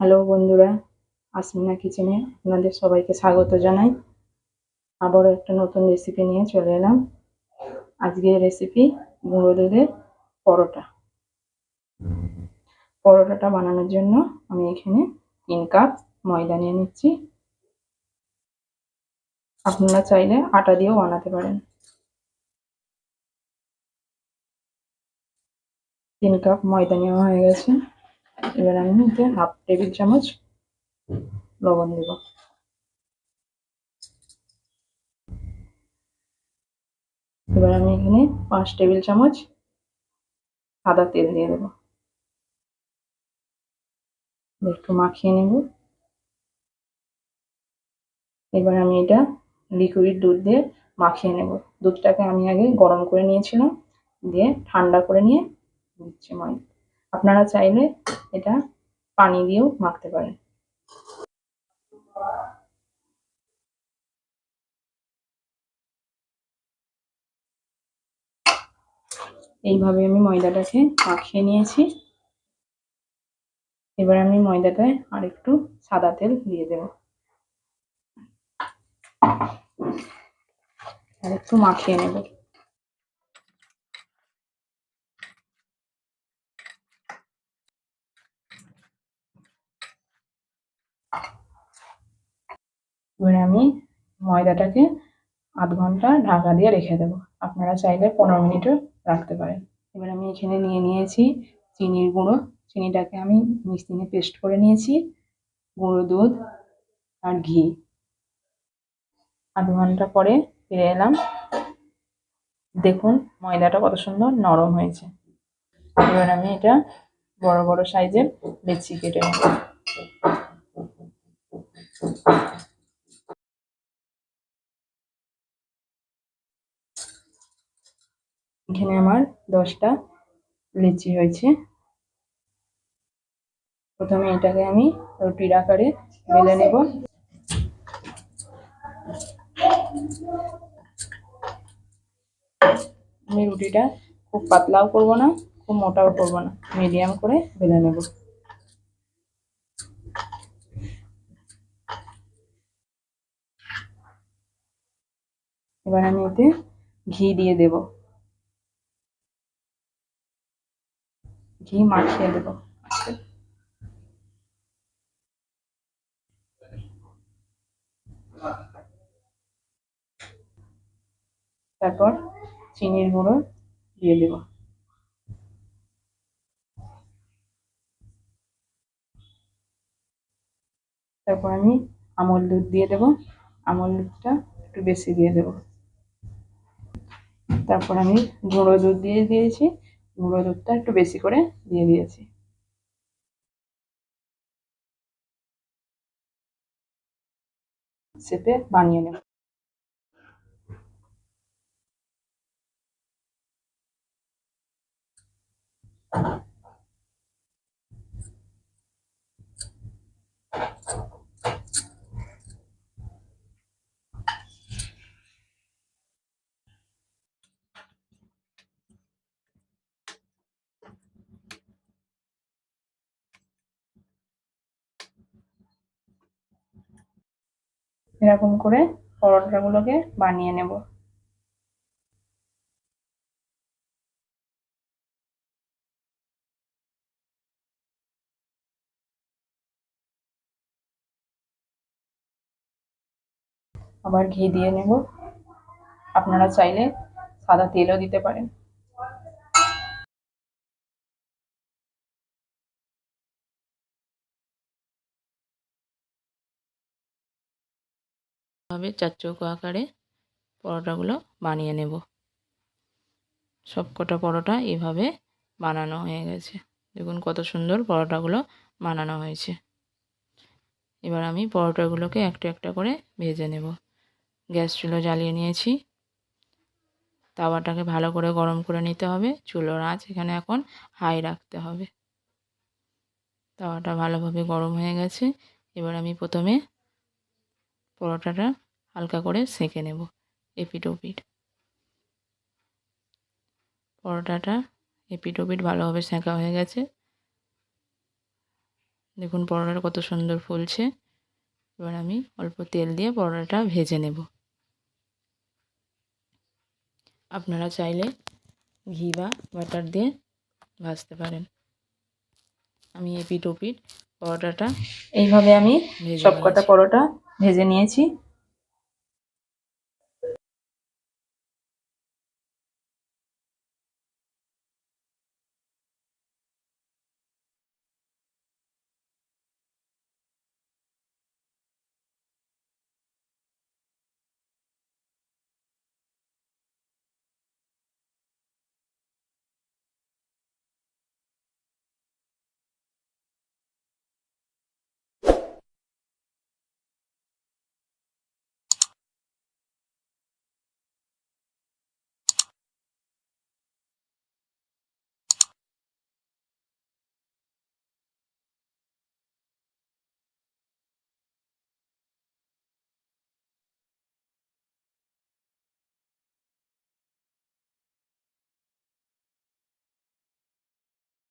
Hello বন্ধুরা, আসমিনা কিচেনে আপনাদের সবাইকে স্বাগত জানাই। আবারও একটা নতুন রেসিপি নিয়ে চলে এলাম। আজকের রেসিপি গুঁড়ো দুধের পরোটা। পরোটাটা বানানোর জন্য আমি এখানে 3 কাপ ময়দা নিয়ে নিচ্ছি। আপনারা চাইলে আটা দিয়েও বানাতে পারেন। 3 কাপ ময়দা নেওয়া হয়ে গেছে। এবার আমি এতে হাফ টেবিল চামচ লবণ দেব। এবার আমি এখানে 5 টেবিল চামচ সাদা তেল দিয়ে দেবো। একটু মাখিয়ে নেব। এবার আমি এটা লিকুইড দুধ দিয়ে মাখিয়ে নেব। দুধটাকে আমি আগে গরম করে নিয়েছিলাম, দিয়ে ঠান্ডা করে নিয়ে দিচ্ছি ময়দা। আপনারা চাইলে এটা পানি দিয়েও মাখতে পারেন। এইভাবে আমি ময়দাটাকে মাখিয়ে নিয়েছি। এবার আমি ময়দাটায় আর একটু সাদা তেল দিয়ে দেব আর একটু মাখিয়ে নেব। এবার আমি ময়দাটাকে আধ ঘন্টা ঢাকা দিয়ে রেখে দেবো। আপনারা চাইলে 15 মিনিটও রাখতে পারেন। এবার আমি এখানে নিয়ে নিয়েছি চিনির গুঁড়ো। চিনিটাকে আমি মিক্সিতে পেস্ট করে নিয়েছি, গুঁড়ো দুধ আর ঘি। আধ ঘন্টা পরে ফিরে এলাম। দেখুন ময়দাটা কত সুন্দর নরম হয়েছে। এবার আমি এটা বড় বড় সাইজের লেচি কেটে নেব। এখানে আমার 10টা লেচি হয়েছে। প্রথমে এটাকে আমি রুটির আকারে বেলে নেব। আমি রুটিটা খুব পাতলাও করব না, খুব মোটাও করব না, মিডিয়াম করে বেলে নেব। এবার আমি এতে ঘি দিয়ে দেব। ঘি মাখিয়ে দেব। তারপর চিনির গুঁড়ো দিয়ে দেব। তারপর আমি আমুল দুধ দিয়ে দেব। আমুল দুধটা একটু বেশি দিয়ে দেব। তারপর আমি গুঁড়ো দুধ দিয়ে দিয়েছি, গুঁড়ো দুধটা একটু বেশি করে দিয়ে দিয়েছি। চেপে বানিয়ে নেব। এরকম করে পরোটাগুলোকে বানিয়ে নেব। আবার ঘি দিয়ে নেব। আপনারা চাইলে সাদা তেলও দিতে পারেন। ভাবে চারচৌকো আকারে পরোটাগুলো বানিয়ে নেব। সবকটা পরোটা এভাবে বানানো হয়ে গেছে। দেখুন কত সুন্দর পরোটাগুলো বানানো হয়েছে। এবার আমি পরোটাগুলোকে একটা একটা করে ভেজে নেব। গ্যাস চুলো জ্বালিয়ে নিয়েছি। তাওয়াটাকে ভালো করে গরম করে নিতে হবে। চুলোর আঁচ এখানে এখন হাই রাখতে হবে। তাওয়াটা ভালোভাবে গরম হয়ে গেছে। এবার আমি প্রথমে পরোটাটা হালকা করে সেঁকে নেব এপিঠ ওপিঠ। পরোটাটা এপিঠ ওপিঠ ভালোভাবে সেঁকা হয়ে গেছে। দেখুন পরোটাটা কত সুন্দর ফুলছে। এবার আমি অল্প তেল দিয়ে পরোটাটা ভেজে নেব। আপনারা চাইলে ঘি বা বাটার দিয়ে ভাজতে পারেন। আমি এপিঠ ওপিঠ পরোটাটা এইভাবে আমি সবকটা পরোটা ভেজে নিয়েছি।